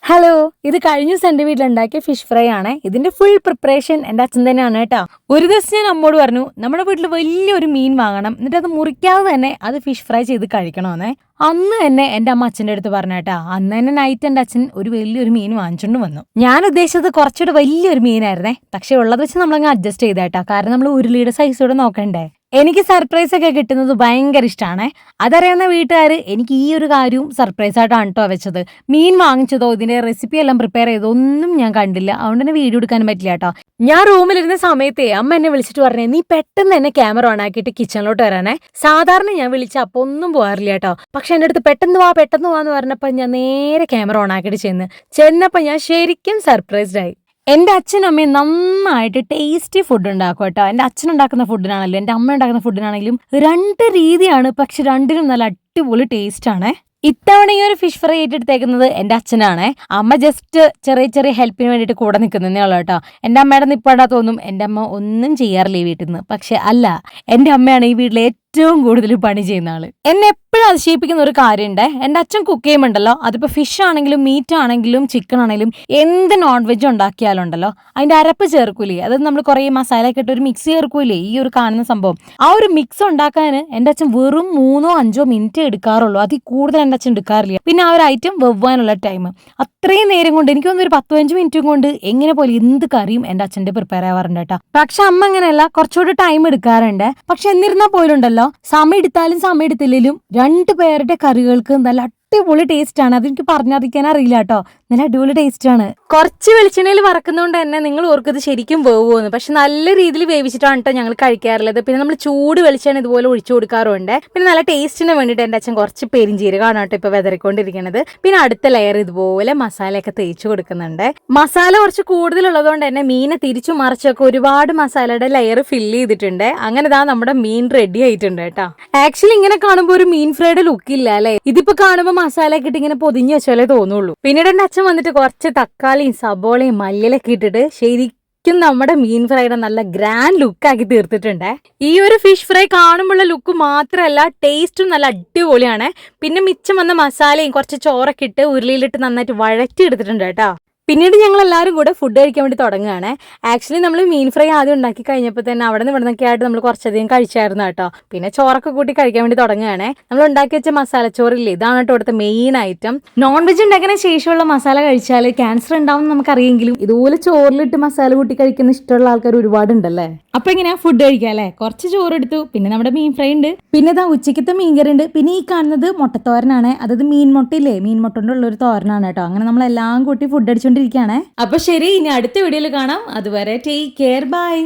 Hello, ഇത് കഴിഞ്ഞ ദിവസം എൻ്റെ വീട്ടിലുണ്ടാക്കിയ ഫിഷ് ഫ്രൈ ആണ്. ഇതിന്റെ ഫുൾ പ്രിപ്പറേഷൻ എൻ്റെ അച്ഛൻ തന്നെയാണ് കേട്ടോ. ഒരു ദിവസം ഞാൻ അമ്മോട് പറഞ്ഞു നമ്മുടെ വീട്ടിൽ വലിയൊരു മീൻ വാങ്ങണം, എന്നിട്ട് അത് മുറിക്കാതെ തന്നെ അത് ഫിഷ് ഫ്രൈ ചെയ്ത് കഴിക്കണമെന്നേ. അന്ന് തന്നെ എൻ്റെ അമ്മ അച്ഛൻ്റെ അടുത്ത് പറഞ്ഞു കേട്ടാ. അന്ന് തന്നെ നൈറ്റ് എൻ്റെ അച്ഛൻ ഒരു വലിയൊരു മീൻ വാങ്ങിച്ചുകൊണ്ട് വന്നു. ഞാൻ ഉദ്ദേശിച്ചത് കുറച്ചുകൂടെ വലിയൊരു മീനായിരുന്നേ, പക്ഷെ ഉള്ളത് വെച്ച് നമ്മളങ്ങ് അഡ്ജസ്റ്റ് ചെയ്തേട്ടാ. കാരണം നമ്മൾ ഉരുളിയുടെ സൈസോടെ നോക്കണ്ടേ. എനിക്ക് സർപ്രൈസ് ഒക്കെ കിട്ടുന്നത് ഭയങ്കര ഇഷ്ടമാണ്. അതറിയാവുന്ന വീട്ടുകാർ എനിക്ക് ഈ ഒരു കാര്യവും സർപ്രൈസ് ആയിട്ടാണ് കേട്ടോ വെച്ചത്. മീൻ വാങ്ങിച്ചതോ ഇതിന്റെ റെസിപ്പി എല്ലാം പ്രിപ്പയർ ചെയ്തോ ഒന്നും ഞാൻ കണ്ടില്ല, അതുകൊണ്ട് തന്നെ വീഡിയോ എടുക്കാനും പറ്റില്ല കേട്ടോ. ഞാൻ റൂമിലിരുന്ന സമയത്തെ അമ്മ എന്നെ വിളിച്ചിട്ട് പറഞ്ഞേ, നീ പെട്ടെന്ന് തന്നെ ക്യാമറ ഓൺ ആക്കിയിട്ട് കിച്ചണിലോട്ട് വരാനേ. സാധാരണ ഞാൻ വിളിച്ച അപ്പൊ ഒന്നും പോകാറില്ല കേട്ടോ, പക്ഷെ എൻ്റെ അടുത്ത് പെട്ടെന്ന് വാന്ന് പറഞ്ഞപ്പോ ഞാൻ നേരെ ക്യാമറ ഓൺ ആക്കിയിട്ട് ചെന്നപ്പോ ഞാൻ ശരിക്കും സർപ്രൈസ്ഡ് ആയി. എൻ്റെ അച്ഛനും അമ്മയും നന്നായിട്ട് ടേസ്റ്റി ഫുഡ് ഉണ്ടാക്കും കേട്ടോ. എൻ്റെ അച്ഛൻ ഉണ്ടാക്കുന്ന ഫുഡിനാണെങ്കിലും എൻ്റെ അമ്മ ഉണ്ടാക്കുന്ന ഫുഡിനാണെങ്കിലും രണ്ട് രീതിയാണ്, പക്ഷെ രണ്ടിനും നല്ല അടിപൊളി ടേസ്റ്റ് ആണ്. ഇത്തവണ ഈ ഒരു ഫിഷ് ഫ്രൈ ഏറ്റെടുത്തേക്കുന്നത് എൻ്റെ അച്ഛനാണ്. അമ്മ ജസ്റ്റ് ചെറിയ ചെറിയ ഹെൽപ്പിന് വേണ്ടിയിട്ട് കൂടെ നിൽക്കുന്നതേ ഉള്ളൂ കേട്ടോ. എൻ്റെ അമ്മയുടെ നിപ്പാടാ തോന്നും എൻ്റെ അമ്മ ഒന്നും ചെയ്യാറില്ല ഈ വീട്ടിൽ നിന്ന്, പക്ഷെ അല്ല, എൻ്റെ അമ്മയാണ് ഈ വീട്ടിലെ ഏറ്റവും കൂടുതൽ പണി ചെയ്യുന്ന ആള്. എന്നെ എപ്പോഴും അതിശയിപ്പിക്കുന്ന ഒരു കാര്യമുണ്ട്, എൻ്റെ അച്ഛൻ കുക്ക് ചെയ്യുമ്പോണ്ടല്ലോ, അതിപ്പോ ഫിഷ് ആണെങ്കിലും മീറ്റ് ആണെങ്കിലും ചിക്കൻ ആണെങ്കിലും എന്ത് നോൺ വെജ് ഉണ്ടാക്കിയാലുണ്ടല്ലോ അതിന്റെ അരപ്പ് ചേർക്കൂലേ, അതായത് നമ്മൾ കുറെ മസാല ഒക്കെ ഇട്ട് ഒരു മിക്സ് ചേർക്കൂലേ, ഈ ഒരു കാണുന്ന സംഭവം. ആ ഒരു മിക്സ് ഉണ്ടാക്കാൻ എൻ്റെ അച്ഛൻ വെറും 3-5 മിനിറ്റ് എടുക്കാറുള്ളൂ, അതിൽ കൂടുതൽ എൻ്റെ അച്ഛൻ എടുക്കാറില്ല. പിന്നെ ആ ഒരു ഐറ്റം വെവ്വാനുള്ള ടൈം അത്രയും നേരം കൊണ്ട് എനിക്ക് തോന്നുന്നു ഒരു 10-15 മിനിറ്റും കൊണ്ട് എങ്ങനെ പോലെ എന്ത് കറിയും എൻ്റെ അച്ഛൻ്റെ പ്രിപ്പയർ ആവാറുണ്ട് കേട്ടോ. പക്ഷെ അമ്മ അങ്ങനെയല്ല, കുറച്ചുകൂടി ടൈം എടുക്കാറുണ്ട്. പക്ഷെ എന്നിരുന്നാൽ പോലുണ്ടല്ലോ, സമയം എടുത്താലും സമയം എടുത്തില്ലെങ്കിലും രണ്ടു പേരുടെ കറികൾക്ക് നല്ല അടിപൊളി ടേസ്റ്റ് ആണ്. അതെനിക്ക് പറഞ്ഞറിയിക്കാൻ അറിയില്ല കേട്ടോ, നല്ല അടിപൊളി ടേസ്റ്റ് ആണ്. കുറച്ച് വെളിച്ചെണ്ണയിൽ വറക്കുന്നതുകൊണ്ട് തന്നെ നിങ്ങൾ ഓർക്കത് ശരിക്കും വേവുമെന്ന്, പക്ഷെ നല്ല രീതിയിൽ വേവിച്ചിട്ടാണ് കേട്ടോ ഞങ്ങൾ കഴിക്കാറുള്ളത്. പിന്നെ നമ്മൾ ചൂട് വെളിച്ചെണ്ണ ഇതുപോലെ ഒഴിച്ചു കൊടുക്കാറുണ്ട്. പിന്നെ നല്ല ടേസ്റ്റിന് വേണ്ടിയിട്ട് എൻ്റെ അച്ഛൻ കുറച്ച് പെരിഞ്ചീരകമാണ് കേട്ടോ ഇപ്പൊ വെതറിക്കൊണ്ടിരിക്കുന്നത്. പിന്നെ അടുത്ത ലെയർ ഇതുപോലെ മസാലയൊക്കെ തേച്ച് കൊടുക്കുന്നുണ്ട്. മസാല കുറച്ച് കൂടുതലുള്ളതുകൊണ്ട് തന്നെ മീനെ തിരിച്ചു മറിച്ചൊക്കെ ഒരുപാട് മസാലയുടെ ലെയർ ഫില്ല് ചെയ്തിട്ടുണ്ട്. അങ്ങനെ ഇതാ നമ്മുടെ മീൻ റെഡി ആയിട്ടുണ്ട് കേട്ടോ. ആക്ച്വലി ഇങ്ങനെ കാണുമ്പോൾ ഒരു മീൻ ഫ്രൈയുടെ ലുക്ക് ഇല്ല അല്ലെ, ഇതിപ്പോ കാണുമ്പോൾ മസാല ഒക്കെ ഇട്ട് ഇങ്ങനെ പൊതിഞ്ഞു വെച്ചാലേ തോന്നുള്ളൂ. പിന്നീട് എൻ്റെ അച്ഛൻ വന്നിട്ട് കുറച്ച് തക്കാളിയും സബോളയും മല്ലിയിലൊക്കെ ഇട്ടിട്ട് ശരിക്കും നമ്മുടെ മീൻ ഫ്രൈയുടെ നല്ല ഗ്രാൻഡ് ലുക്ക് ആക്കി തീർത്തിട്ടുണ്ട്. ഈ ഒരു ഫിഷ് ഫ്രൈ കാണുമ്പോഴുള്ള ലുക്ക് മാത്രമല്ല, ടേസ്റ്റും നല്ല അടിപൊളിയാണ്. പിന്നെ മിച്ചം വന്ന മസാലയും കുറച്ച് ചോറൊക്കെ ഇട്ട് ഉരുളിയിലിട്ട് നന്നായിട്ട് വഴറ്റി എടുത്തിട്ടുണ്ട് കേട്ടോ. പിന്നീട് ഞങ്ങൾ എല്ലാവരും കൂടെ ഫുഡ് കഴിക്കാൻ വേണ്ടി തുടങ്ങുകയാണ്. ആക്ച്വലി നമ്മൾ മീൻ ഫ്രൈ ആദ്യം ഉണ്ടാക്കി കഴിഞ്ഞപ്പോൾ തന്നെ അവിടെ നിന്ന് ഇവിടുന്നൊക്കെ ആയിട്ട് നമ്മൾ കുറച്ചധികം കഴിച്ചായിരുന്നു കേട്ടോ. പിന്നെ ചോറൊക്കെ കൂട്ടി കഴിക്കാൻ വേണ്ടി തുടങ്ങുകയാണ്. നമ്മൾ ഉണ്ടാക്കി വെച്ച മസാലച്ചോറില്ലേ, ഇതാണ് കേട്ടോ ഇവിടുത്തെ മെയിൻ ഐറ്റം. നോൺ വെജ് ഉണ്ടാക്കുന്ന ശേഷമുള്ള മസാല കഴിച്ചാൽ ക്യാൻസർ ഉണ്ടാവും നമുക്കറിയെങ്കിലും ഇതുപോലെ ചോറിലിട്ട് മസാല കൂട്ടി കഴിക്കുന്ന ഇഷ്ടമുള്ള ആൾക്കാർ ഒരുപാടുണ്ടല്ലേ. അപ്പൊ എങ്ങനെയാ ഫുഡ് കഴിക്കാം അല്ലേ. കുറച്ച് ചോറെടുത്തു, പിന്നെ നമ്മുടെ മീൻ ഫ്രൈ ഉണ്ട്, പിന്നെ ഇതാ ഉച്ചക്കത്തെ മീൻകറി ഉണ്ട്, പിന്നെ ഈ കാണുന്നത് മുട്ടത്തോരനാണ്. അതായത് മീൻ മുട്ടയില്ലേ, മീൻ മുട്ട കൊണ്ടുള്ള ഒരു തോരനാണ് കേട്ടോ. അങ്ങനെ നമ്മളെല്ലാം കൂട്ടി ഫുഡ് അടിച്ചോണ്ടിരിക്കുകയാണ്. അപ്പൊ ശരി, ഇനി അടുത്ത വീഡിയോയിൽ കാണാം. അതുവരെ ടേക്ക് കെയർ, ബൈ.